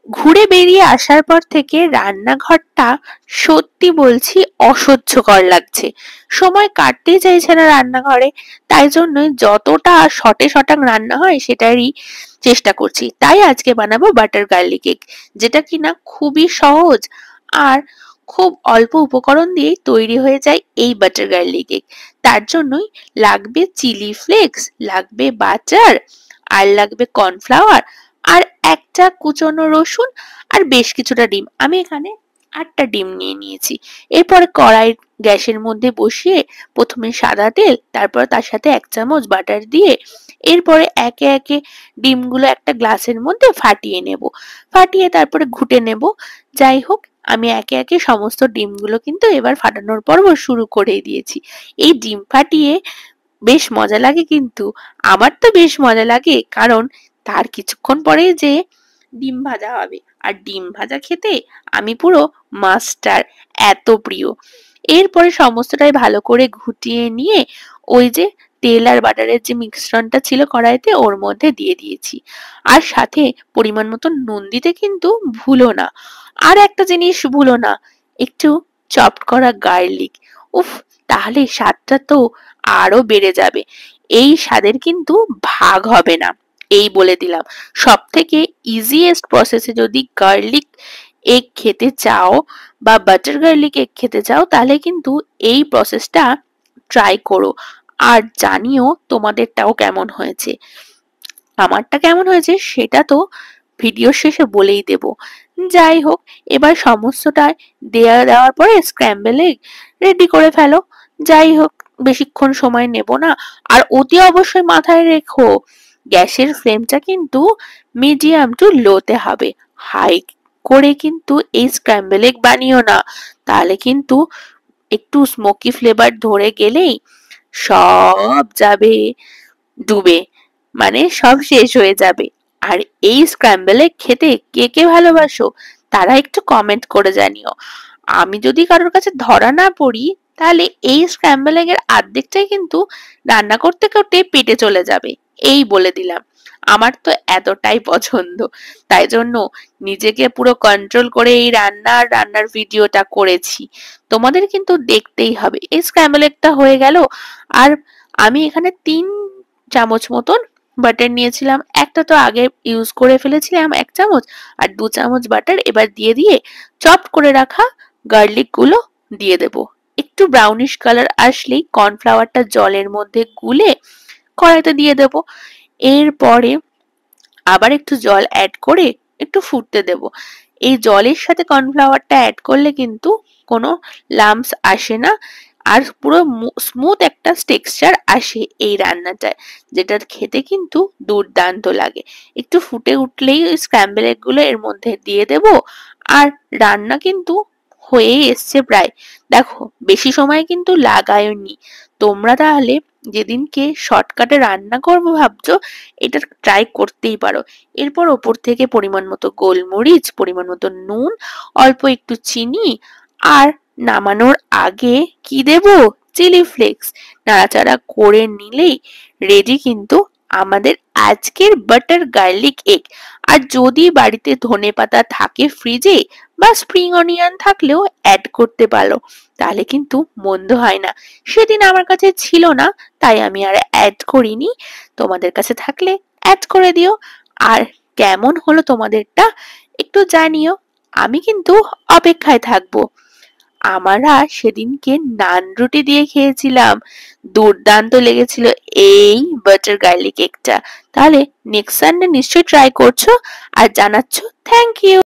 ঘুরে বেরিয়ে আসার পর থেকে রান্নাঘরটা সত্যি বলছি অসহ্যকর লাগছে। সময় কাটতেই চাইছে না রান্নাঘরে। তাই জন্যই যতটা শর্টে শটাং রান্না হয় সেটারই চেষ্টা করছি। তাই আজকে বানাবো বাটার গার্লিক এগ, যেটা কিনা খুবই সহজ আর খুব অল্প উপকরণ দিয়ে তৈরি হয়ে যায় এই বাটার গার্লিক এগ। তার জন্যই লাগবে চিলি ফ্লেক্স, লাগবে বাটার, আর লাগবে কর্নফ্লাওয়ার, আর একটা কুচনো রসুন, আর বেশ কিছুটা ডিম। আমি এখানে 8টা ডিম নিয়ে নিয়েছি। এরপর কড়াই গ্যাসের মধ্যে বসিয়ে প্রথমে সাদা তেল, তারপর তার সাথে 1 চামচ বাটার দিয়ে এরপরে একে একে ডিমগুলো একটা গ্লাসের মধ্যে ফাটিয়ে নেব। ফাটিয়ে তারপরে ঘুটে নেব। যাই হোক, আমি একে একে সমস্ত ডিমগুলো কিন্তু এবার ফাটানোর পর্ব শুরু করে দিয়েছি। এই ডিম ফাটিয়ে বেশ মজা লাগে কিন্তু। আমার তো বেশ মজা লাগে, কারণ তার কিছুক্ষণ পরেই যে ডিম ভাজা হবে, আর ডিম ভাজা খেতে আমি পুরো মাস্টার, এত প্রিয়। এরপরে সমস্তটাই ভালো করে ঘুটিয়ে নিয়ে ওই যে তেল আর বাটারের যে মিশ্রণটা ছিল কড়াইতে ওর মধ্যে দিয়ে দিয়েছি। আর সাথে পরিমাণ মতো নুন দিতে কিন্তু ভুলো না। আর একটা জিনিস ভুলো না, একটু চপড করা গার্লিক। উফ, তাহলে স্বাদটা তো আরো বেড়ে যাবে। এই স্বাদের কিন্তু ভাগ হবে না, এই বলে দিলাম। সব থেকে ইজিয়েস্ট প্রসেসে যদি গার্লিক এগ খেতে চাও বা বাটার গার্লিক এগ খেতে চাও, তাহলে কিন্তু এই প্রসেসটা ট্রাই করো। আর জানিও তোমাদেরটাও কেমন হয়েছে। আমারটা কেমন হয়েছে সেটা তো ভিডিও শেষে বলেই দেব। যাই হোক, এবার সমস্তটা দেওয়ার পরে স্ক্র্যাম্বল এগ রেডি করে ফেলো। যাই হোক, বেশিক্ষণ সময় নেব না। আর অতি অবশ্যই মাথায় রেখো, গ্যাসের ফ্লেমটা কিন্তু মিডিয়াম টু লোতে হবে। হাই করে কিন্তু এই স্ক্র্যাম্বল এগ বানিও না, তাহলে কিন্তু একটু স্মোকি ফ্লেভার ধরে গেলেই সব যাবে ডুবে, মানে সব শেষ হয়ে যাবে। আর এই স্ক্র্যাম্বল এগ খেতে কে কে ভালোবাসো তারা একটু কমেন্ট করে জানিও। আমি যদি কারোর কাছে ধরা না পড়ি, তাহলে এই স্ক্র্যাম্বল এগের অর্ধেকটাই কিন্তু রান্না করতে করতে পেটে চলে যাবে, এই বলে দিলাম। আমার তো এতটাই পছন্দ, তাই জন্য নিজেকে পুরো কন্ট্রোল করে এই রান্নার ভিডিওটা করেছি। তোমাদের কিন্তু দেখতেই হবে। এই স্ক্র্যাম্বল এগটা হয়ে গেল। আর আমি এখানে 3 চামচ মতন বাটার নিয়েছিলাম। একটা তো আগে ইউজ করে ফেলেছিলাম 1 চামচ, আর 2 চামচ বাটার এবার দিয়ে চপ করে রাখা গার্লিক গুলো দিয়ে দেব। একটু ব্রাউনিশ কালার আসলেই কর্নফ্লাওয়ারটা জলের মধ্যে গুলে কড়াইতে দিয়ে দেব। এরপরে আবার একটু জল অ্যাড করে একটু ফুটতে দেব। এই জলের সাথে কর্নফ্লাওয়ারটা অ্যাড করলে কিন্তু কোনো লাম্পস আসে না, আর পুরো স্মুথ একটা টেক্সচার আসে এই রান্নাটায়, যেটা খেতে কিন্তু দুর্দান্ত লাগে। একটু ফুটে উঠলেই ওই স্ক্র্যাম্বল এগ গুলো এর মধ্যে দিয়ে দেব। আর রান্না কিন্তু হয়েই এসছে প্রায়। দেখো, বেশি সময় কিন্তু লাগায়নি। তোমরা তাহলে যেদিনকে শর্টকাটে রান্না করবো ভাবছো, এটা ট্রাই করতেই পারো। এরপর ওপর থেকে পরিমাণ মতো গোলমরিচ, পরিমাণ মতো নুন, অল্প একটু চিনি, আর নামানোর আগে কি দেব, চিলি ফ্লেক্স। নাড়াচাড়া করে নিলেই রেডি কিন্তু আমাদের আজকের বাটার গার্লিক এগ। আর যদি বাড়িতে ধনেপাতা থাকে ফ্রিজে, বা স্প্রিং অনিয়ন থাকলেও অ্যাড করতে পারো, তাহলে কিন্তু মন্দ হয় না। সেদিন আমার কাছে ছিল না, তাই আমি আর অ্যাড করিনি। তোমাদের কাছে থাকলে অ্যাড করে দিও। আর কেমন হলো তোমাদেরটা একটু জানিও, আমি কিন্তু অপেক্ষায় থাকবো। আমরা সেদিনকে নান রুটি দিয়ে খেয়েছিলাম, দুর্দান্ত লেগেছিল এই বাটার গার্লিক এগটা। তাহলে নেক্সট সানডে নিশ্চয়ই ট্রাই করছো আর জানাচ্ছ থ্যাংক ইউ।